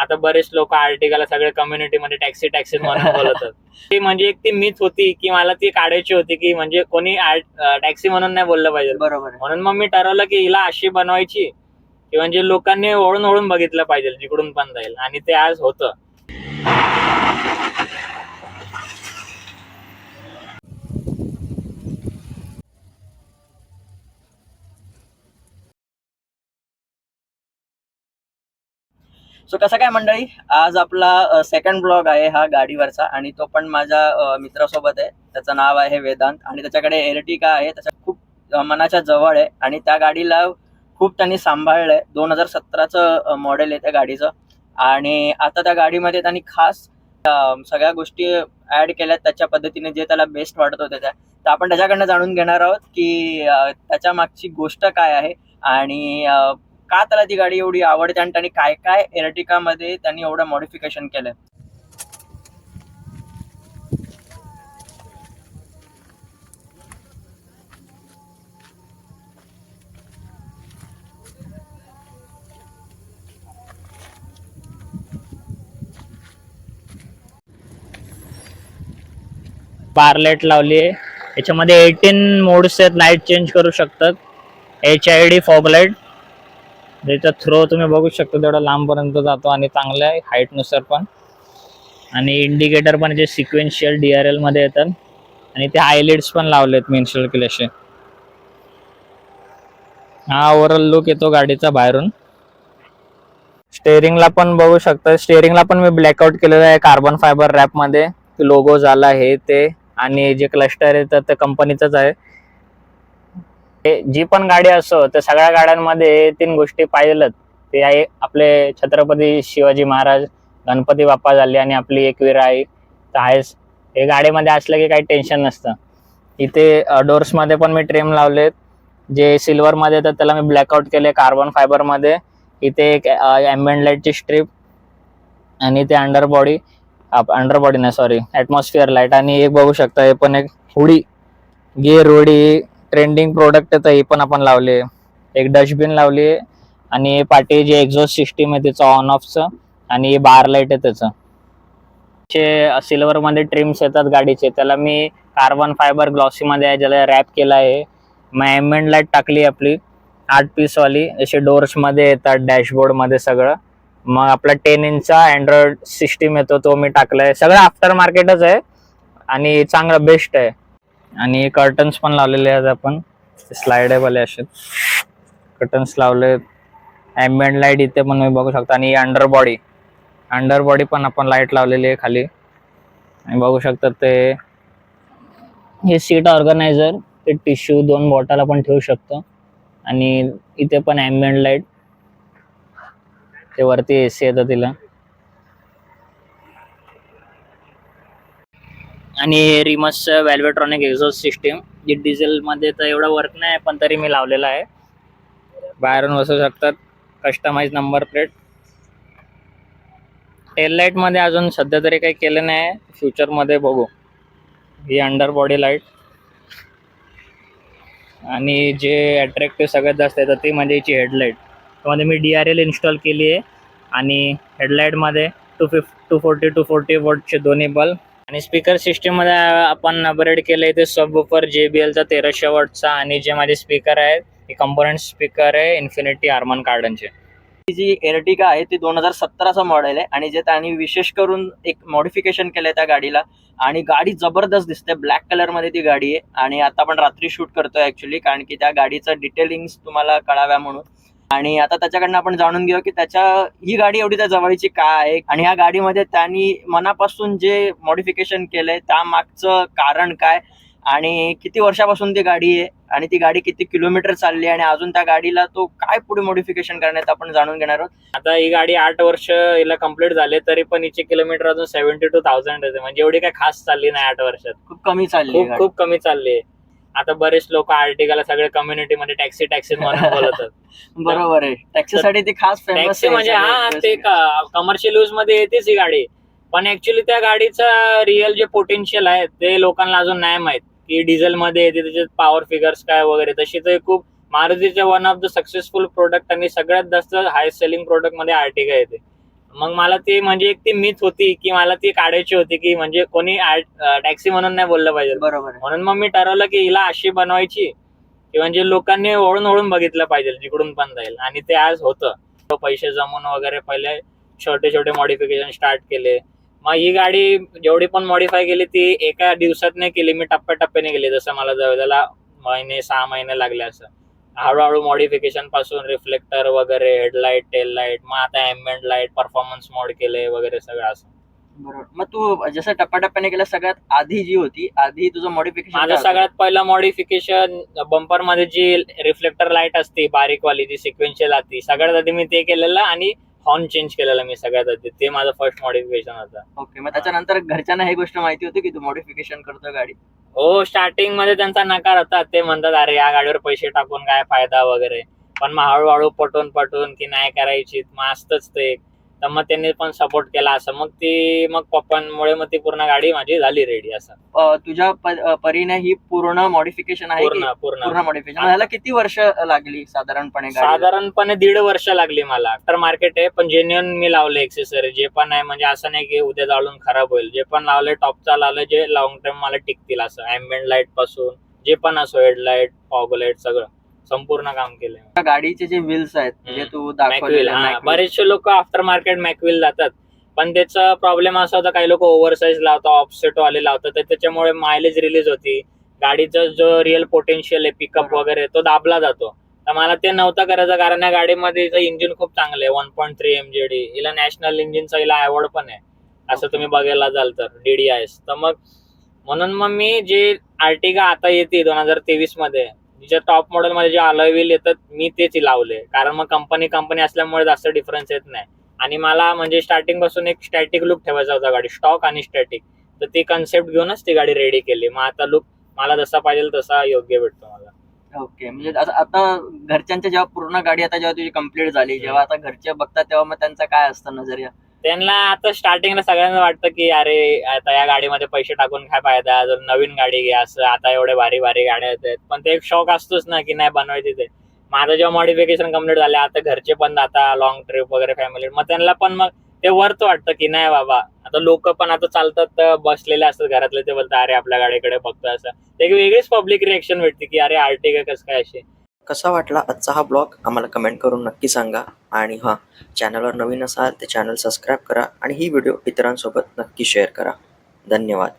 आता बरेच लोक आर्टिकाला सगळे कम्युनिटीमध्ये टॅक्सी टॅक्सी म्हणून बोलतात. ती म्हणजे एक ती मीच होती की मला ती काढायची होती की म्हणजे कोणी टॅक्सी म्हणून नाही बोललं पाहिजे. बरोबर. म्हणून मग मी ठरवलं की हिला अशी बनवायची की म्हणजे लोकांनी ओळून ओळून बघितलं पाहिजे जिकडून पण जाईल, आणि ते आज होतं. सो कसं काय मंडळी, आज आपला सेकंड ब्लॉग आहे हा गाडीवरचा, आणि तो पण माझ्या मित्रासोबत आहे. त्याचं नाव आहे वेदांत, आणि त्याच्याकडे एर्टिगा आहे. त्याच्या खूप मनाच्या जवळ आहे, आणि त्या गाडीला खूप त्यांनी सांभाळलंय. 2017चं मॉडेल आहे त्या गाडीचं, आणि आता त्या गाडीमध्ये त्यांनी खास सगळ्या गोष्टी ऍड केल्यात त्याच्या पद्धतीने, जे त्याला बेस्ट वाटत होते त्या. तर आपण त्याच्याकडनं जाणून घेणार आहोत की त्याच्या मागची गोष्ट काय आहे, आणि का त्याला ती गाडी एवढी आवडते, आणि त्यांनी काय काय एर्टिगामध्ये त्यांनी एवढं मॉडिफिकेशन केलंय. बार लाईट लावली आहे. याच्यामध्ये 18 मोड्स आहेत, लाईट चेंज करू शकतात. HID फॉग लाईट, त्याचा थ्रो तुम्ही बघू शकता तेवढा लांबपर्यंत जातो आणि चांगल्या हाईट नुसार पण. आणि इंडिकेटर पण जे सिक्वेन्शियल DRL मध्ये येतात, आणि ते हायलाइट्स पण लावलेत मी इन्स्टॉल केल्याशिवाय. हा ओव्हरऑल लुक येतो गाडीचा बाहेरून. स्टेअरिंगला पण बघू शकता, स्टेअरिंगला पण मी ब्लॅकआउट केलेलं आहे कार्बन फायबर रॅप मध्ये. लोगो झाला हे ते, आणि जे क्लस्टर येतात ते कंपनीचंच आहे. जी पण गाडी असो, तर सगळ्या गाड्यांमध्ये 3 गोष्टी पाहिजेलच. ते आहे आपले छत्रपती शिवाजी महाराज, गणपती बाप्पा झाले, आणि आपली एकवीर आई तर आहेच. हे गाडीमध्ये असलं की काही टेन्शन नसतं. इथे डोर्स मध्ये पण मी ट्रिम लावलेत, जे सिल्वर मध्ये येतात त्याला मी ब्लॅकआउट केले कार्बन फायबर मध्ये. इथे एक एम्बिएंट लाईटची स्ट्रीप, आणि ते अंडरबॉडी नाही सॉरी ॲटमॉस्फिअर लाईट. आणि एक बघू शकता हे पण एक हुडी, गिअर हुडी ट्रेंडिंग प्रोडक्ट आहे, ही पण आपण लावली आहे. एक डस्टबिन लावली आहे, आणि पाठी जे एक्झॉस्ट सिस्टीम आहे त्याचं ऑन ऑफचं, आणि बार लाईट आहे त्याचं. सिल्वर मध्ये ट्रिम्स येतात गाडीचे, त्याला मी कार्बन फायबर ग्लॉसी मध्ये आहे ज्याला रॅप केला आहे. मग एम्बिएंट लाईट टाकली आपली 8 पीस वाली, असे डोर्स मध्ये येतात, डॅशबोर्ड मध्ये सगळं. मग आपला 10 इंचचा अँड्रॉइड सिस्टीम येतो तो मी टाकलाय. सगळं आफ्टर मार्केटच आहे आणि चांगलं बेस्ट आहे. आणि कर्टन्स पण लावलेले आहेत आपण, स्लाइडेबल आहे असे कर्टन्स लावले. एम्बिएंट लाईट इथे पण मी बघू शकता, आणि अंडरबॉडी पण आपण लाईट लावलेली आहे खाली. आणि बघू शकतात ते हे सीट ऑर्गनायझर, ते टिश्यू 2 बॉटल आपण ठेवू शकतो. आणि इथे पण एम्बिएंट लाईट, ते वरती AC येतं तिला. आणि रिमस व्हॅल्वेट्रॉनिक एक्झॉस्ट सिस्टीम, जी डिझेल मध्ये तर एवढा वर्क नाही पण तरी मी लावलेला आहे. बाहेरून बसू शकतात, customise number plate. Tail light मध्ये अजून सध्या तरी काही केलं नाही, फ्युचर मध्ये बघू. ही अंडर बॉडी लाईट, आणि जे अट्रॅक्टिव्ह सगळ्यात जास्त येतं ते म्हणजे याची हेडलाईट. त्यामध्ये मी DRL इन्स्टॉल केली आहे, आणि हेडलाईट मध्ये 240 240 वोल्टचे दोन्ही बल्ब. आणि स्पीकर सिस्टीम मध्ये आपण अपग्रेड केले ते सबवूफर JBLचा 1300 वॉटचा, आणि जे माझे स्पीकर आहेत हे कंपोनंट स्पीकर आहे इन्फिनिटी हार्मन कार्डनचे. जी एर्टिगा आहे ती 2017चा मॉडेल आहे, आणि जे त्यांनी विशेष करून एक मॉडिफिकेशन केलंय त्या गाडीला, आणि गाडी जबरदस्त दिसते. ब्लॅक कलर मध्ये ती गाडी आहे, आणि आता आपण रात्री शूट करतोय ऍक्च्युली, कारण की त्या गाडीचं डिटेलिंग्स तुम्हाला कळाव्या म्हणून. आणि आता त्याच्याकडनं आपण जाणून घेऊ की ही गाडी एवढी त्या जवळची का आहे, आणि ह्या गाडीमध्ये त्यांनी मनापासून जे मॉडिफिकेशन केलंय त्या मागचं कारण काय, आणि किती वर्षापासून ती गाडी आहे, आणि ती गाडी किती किलोमीटर चालली, आणि अजून त्या गाडीला तो काय पुढे मॉडिफिकेशन करण्यात आपण जाणून घेणार आहोत. आता ही गाडी 8 वर्ष हिला कम्प्लीट झाले, तरी पण हिचे किलोमीटर अजून 72,000 आहे. म्हणजे एवढी काही खास चालली नाही 8 वर्षात, खूप कमी चालली, खूप कमी चालली आहे. आता बरेच लोक आर्टिकाला सगळे कम्युनिटीमध्ये टॅक्सी टॅक्सी म्हणून बोलतात. बरोबर आहे, टॅक्सीसाठी ती खास फेमस टॅक्सी म्हणजे हा ते कमर्शियल यूज मध्ये येतेच ही गाडी, पण ऍक्च्युली त्या गाडीचा रिअल जे पोटेन्शियल आहे ते लोकांना अजून नाही माहित, की डिझेल मध्ये येते त्याचे पॉवर फिगर्स काय वगैरे. तशी ते खूप मारुतीचे one of the successful product, आणि सगळ्यात जास्त हाय सेलिंग प्रोडक्ट मध्ये आर्टिगा येते. मग मला ती म्हणजे एक ती मीच होती की मला ती काढायची होती की म्हणजे कोणी टॅक्सी म्हणून नाही बोललं पाहिजे. बरोबर आहे. म्हणून मग मी ठरवलं की हिला अशी बनवायची की म्हणजे लोकांनी ओळून ओळून बघितलं पाहिजे जिकडून पण जाईल. आणि ते आज होतं. तो पैसे जमून वगैरे पहिले छोटे छोटे मॉडिफिकेशन स्टार्ट केले. मग ही गाडी जेवढी पण मॉडिफाय केली ती एका दिवसात नाही केली, मी टप्प्याटप्प्याने केली. जसं मला त्याला महिने 6 महिने लागले. असं हळूहळू मॉडिफिकेशन पासून रिफ्लेक्टर वगैरे, हेडलाईट, टेल लाईट, मग आता एम्बिएंट लाईट, परफॉर्मन्स मोड केले वगैरे सगळं असं. बरोबर. मग तू जसं टप्प्याटप्प्याने केलं, सगळ्यात आधी जी होती, आधी तुझं मॉडिफिकेशन माझं सगळ्यात पहिलं मॉडिफिकेशन बंपर मध्ये जी रिफ्लेक्टर लाईट असते बारीकवाली, जी सिक्वेन्शियल असते, सगळ्यात आधी मी ते केलेलं. आणि हॉर्न चेंज केलेला मी सगळ्यात आधी. ते माझं फर्स्ट मॉडिफिकेशन होतं. ओके. मग त्याच्यानंतर घरच्यांना ही गोष्ट माहिती होती की तू मॉडिफिकेशन करतो गाडी? हो, स्टार्टिंग मध्ये त्यांचा नकार होता. ते म्हणतात अरे या गाडीवर पैसे टाकून काय फायदा वगैरे. पण मग हळूहळू पटून की नाही करायची, मग असतंच ते. तर मग त्यांनी पण सपोर्ट केला. असं मग पप्पांमुळे मग ती पूर्ण गाडी माझी झाली रेडी. असं तुझ्या परीने ही पूर्ण मॉडिफिकेशन आहे की पूर्ण पूर्ण मॉडिफिकेशन? ह्याला किती वर्ष लागली साधारणपणे गाडीला? साधारणपणे 1.5 वर्ष लागली मला. आफ्टर मार्केट आहे, पण जेन्युअन मी लावले एक्सेसरी जे पण आहे. म्हणजे असं नाही की उद्या जाळून खराब होईल. जे पण लावले टॉपचा लावले, जे लॉंग टर्म मला टिकतील. असं एम्बिएंट लाईट पासून जे पण असो, हेडलाईट, फॉग लाईट, सगळं संपूर्ण काम केलंय. त्या गाडीचे जे व्हील्स आहेत जे तू दाखवले, बरेचसे लोक आफ्टर मार्केट मॅकविल जातात. पण त्याचा प्रॉब्लेम असा होता, काही लोक ओव्हरसाइज लावतात, ऑफसेट वाले लावतात. तर त्याच्यामुळे मायलेज रिलीज होती. गाडीचा जो रिअल पोटेन्शियल आहे पिकअप बरोबर. वगैरे तो दाबला जातो. तर मला ते नव्हतं करायचं, कारण या गाडीमध्ये इंजिन खूप चांगलं आहे. 1.3 MJD. हिला नॅशनल इंजिनचा हिला अवॉर्ड पण आहे. असं तुम्ही बघायला जाल तर DDIS. तर मग म्हणून मग मी जे आर्टिगा आता येते 2023 मध्ये, तिच्या टॉप मॉडेल मध्ये जे अलॉय व्हील येतात, मी तेच लावले. कारण मग कंपनी असल्यामुळे जास्त डिफरन्स येत नाही. आणि मला म्हणजे स्टार्टिंग पासून एक स्टॅटिक लुक ठेवायचा होता गाडी, स्टॉक आणि स्टॅटिक. तर ती कन्सेप्ट घेऊनच ती गाडी रेडी केली. मग आता लुक मला जसा पाहिजे तसा योग्य भेटतो मला. ओके. म्हणजे आता घरच्यांच्या जेव्हा पूर्ण गाडी आता जेव्हा तुझी कम्प्लीट झाली, जेव्हा आता घरचे बघतात, तेव्हा मग त्यांचा काय असतं नजरिया? त्यांना आता स्टार्टिंगला सगळ्यांना वाटतं की अरे आता या गाडीमध्ये पैसे टाकून काय फायदा, अजून नवीन गाडी घ्या. असं आता एवढे भारी भारी गाड्या आहेत. पण ते एक शौक असतोच ना की नाही बनवायची ते. माझं जेव्हा मॉडिफिकेशन कम्प्लीट झाले, आता घरचे पण आता लॉंग ट्रिप वगैरे फॅमिली, मग त्यांना पण मग ते वर्थ वाटतं की नाही बाबा. आता लोक पण आता चालतात, बसलेले असतात घरातले, ते बोलतात अरे आपल्या गाडीकडे बघतोय. असं एक वेगळीच पब्लिक रिएक्शन भेटते की अरे आर्टिगा कसं काय अशी. कसा वाटला आजचा हा ब्लॉग आम्हाला कमेंट करून नक्की सांगा. आणि हां, चॅनलवर नवीन असाल तर चॅनल सबस्क्राईब करा आणि ही व्हिडिओ इतरांसोबत नक्की शेअर करा. धन्यवाद.